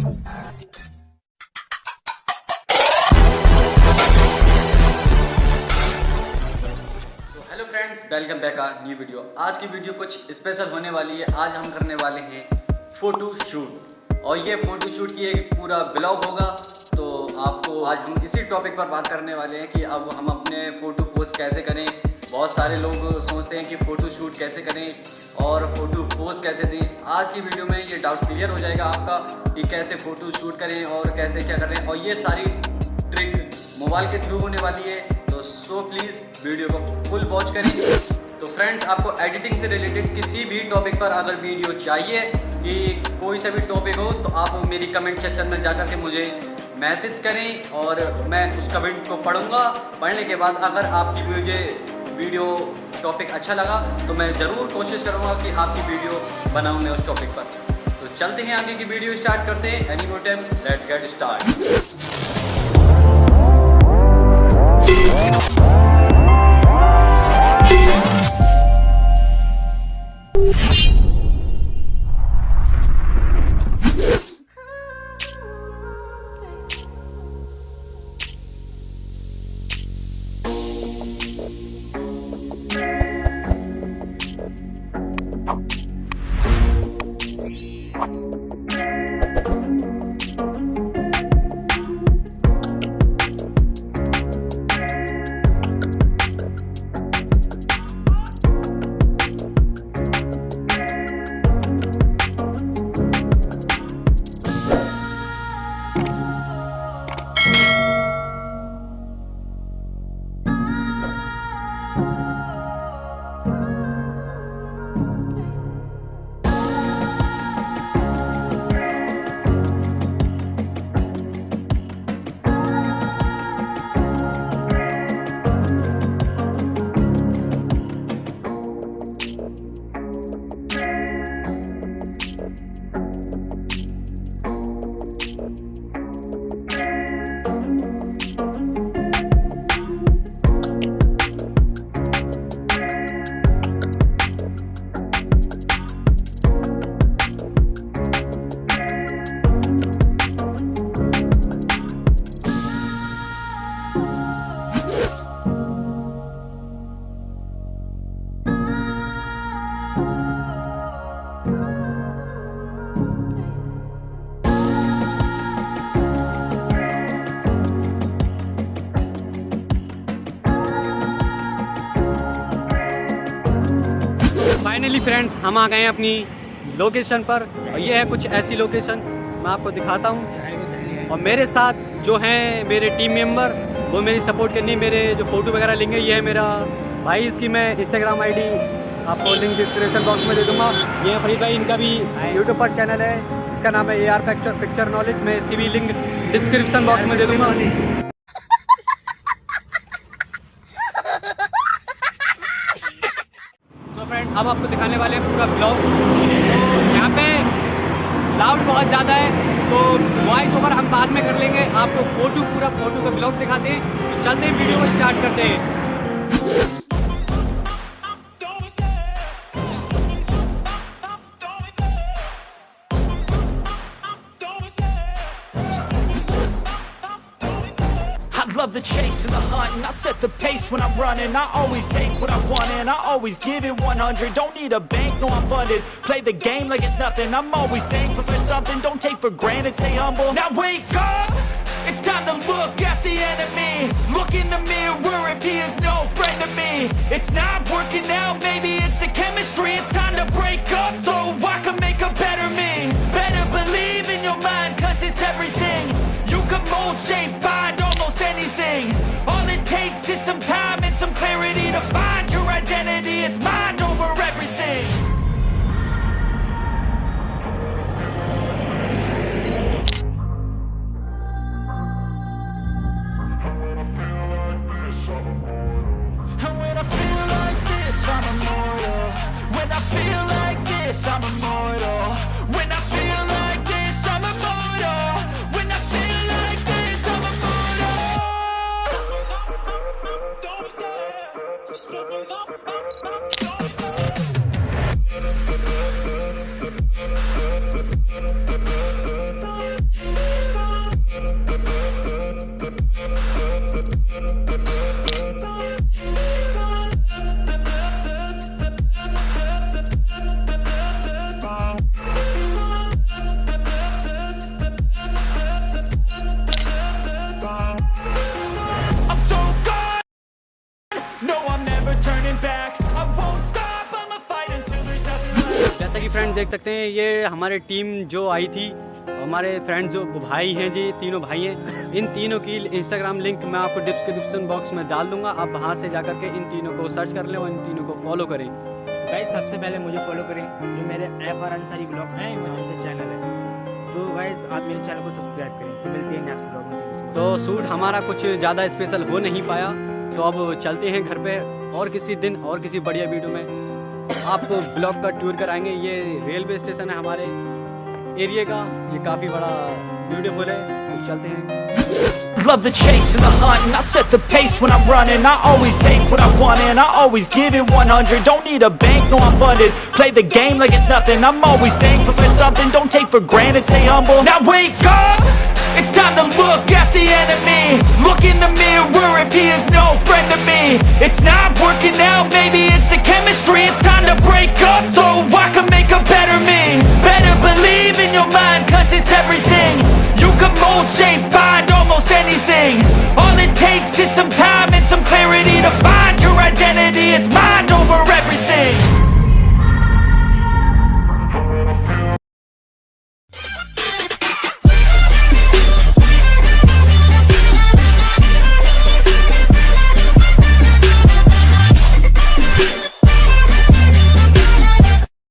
Hello friends, welcome back आ new video. आज की video कुछ स्पेशल होने वाली है। आज हम करने वाले हैं फ़ोटो शूट और ये फ़ोटो शूट की एक पूरा ब्लॉग होगा। तो आपको आज हम इसी टॉपिक पर बात करने वाले हैं कि अब हम अपने फ़ोटो पोस्ट कैसे करें। बहुत सारे लोग सोचते हैं कि फ़ोटो शूट कैसे करें और फ़ोटो पोस्ट कैसे दें। आज की वीडियो में ये डाउट क्लियर हो जाएगा आपका कि कैसे फ़ोटो शूट करें और कैसे क्या करें, और ये सारी ट्रिक मोबाइल के थ्रू होने वाली है। तो सो प्लीज़ वीडियो को फुल वॉच करें। तो फ्रेंड्स, आपको एडिटिंग से रिलेटेड किसी भी टॉपिक पर अगर वीडियो चाहिए कि कोई सा भी टॉपिक हो तो आप मेरी कमेंट सेक्शन में जाकर के मुझे मैसेज करें और मैं उस कमेंट को पढ़ूंगा। पढ़ने के बाद अगर आपकी मुझे वीडियो टॉपिक अच्छा लगा तो मैं ज़रूर कोशिश करूँगा कि आपकी वीडियो बनाऊँ मैं उस टॉपिक पर। तो चलते हैं आगे की वीडियो स्टार्ट करते हैं। Any more time, let's get start. Finally friends, हम आ गए हैं अपनी लोकेशन पर और ये है कुछ ऐसी लोकेशन मैं आपको दिखाता हूँ। और मेरे साथ जो हैं मेरे टीम मेंबर, वो मेरी सपोर्ट करनी, मेरे जो फ़ोटो वगैरह लेंगे। ये है मेरा भाई, इसकी मैं इंस्टाग्राम आईडी आपको लिंक डिस्क्रिप्शन बॉक्स में दे दूँगा। ये है फरीद भाई, इनका भी यूट्यूब पर चैनल है जिसका नाम है AR पिक्चर नॉलेज। मैं इसकी भी लिंक डिस्क्रिप्शन बॉक्स में दे दूँगा। फ्रेंड, अब आपको दिखाने वाले हैं पूरा ब्लॉग। तो यहाँ पे लाउड बहुत ज़्यादा है तो वॉइस ओवर हम बाद में कर लेंगे। आपको पूरा फोटो का ब्लॉग दिखाते हैं। तो चलते हैं, वीडियो को स्टार्ट करते हैं। Love the chase and the hunt, and I set the pace when I'm running. I always take what I want and I always give it 100. Don't need a bank, no I'm funded. Play the game like it's nothing. I'm always thankful for something. Don't take for granted, stay humble. Now wake up, it's time to look at the enemy. Look in the mirror if he is no friend to me. It's not working out, maybe it's the chemistry. It's time to break up so I can make a better me. Better believe in your mind, cause it's everything. You can mold, shape, find almost anything. All it takes is some time and some clarity to find your identity. It's mind over everything. And when I feel like this, I'm immortal. When I feel like this, I'm immortal. देख सकते हैं ये हमारे team जो आई थी, हमारे friend जो भाई हैं जी, तीनों भाई हैं, इन तीनों की इंस्टाग्राम लिंक मैं आपको डिस्क्रिप्शन बॉक्स में डाल दूंगा। आप वहां से जाकर के इन तीनों को सर्च कर लें और इन तीनों को फॉलो करें। गाइस सबसे पहले मुझे फॉलो करें, जो मेरे ऐप और अंसारी ब्लॉग्स हैं उनसे चैनल है, तो गाइस आप मेरे चैनल को सब्सक्राइब करें। तो मिलते हैं नेक्स्ट ब्लॉग में। तो शूट हमारा कुछ ज़्यादा स्पेशल हो नहीं पाया, तो अब चलते हैं घर पे और किसी दिन और किसी बढ़िया वीडियो में आपको ब्लॉग का टूर कराएंगे। ये रेलवे स्टेशन है हमारे एरिया का, ये काफ़ी बड़ा ब्यूटीफुल है, तो चलते हैं। Love the chase and the hunt, and I set the pace when I'm running. I always take what I want and I always give it 100. Don't need a bank, no I'm funded. Play the game like it's nothing. I'm always thankful for something. Don't take for granted, stay humble. Now wake up, it's time to look at the enemy. Look in the mirror if he is no friend to me. It's not working out, maybe it's the chemistry. It's time to break up so I can make a better me.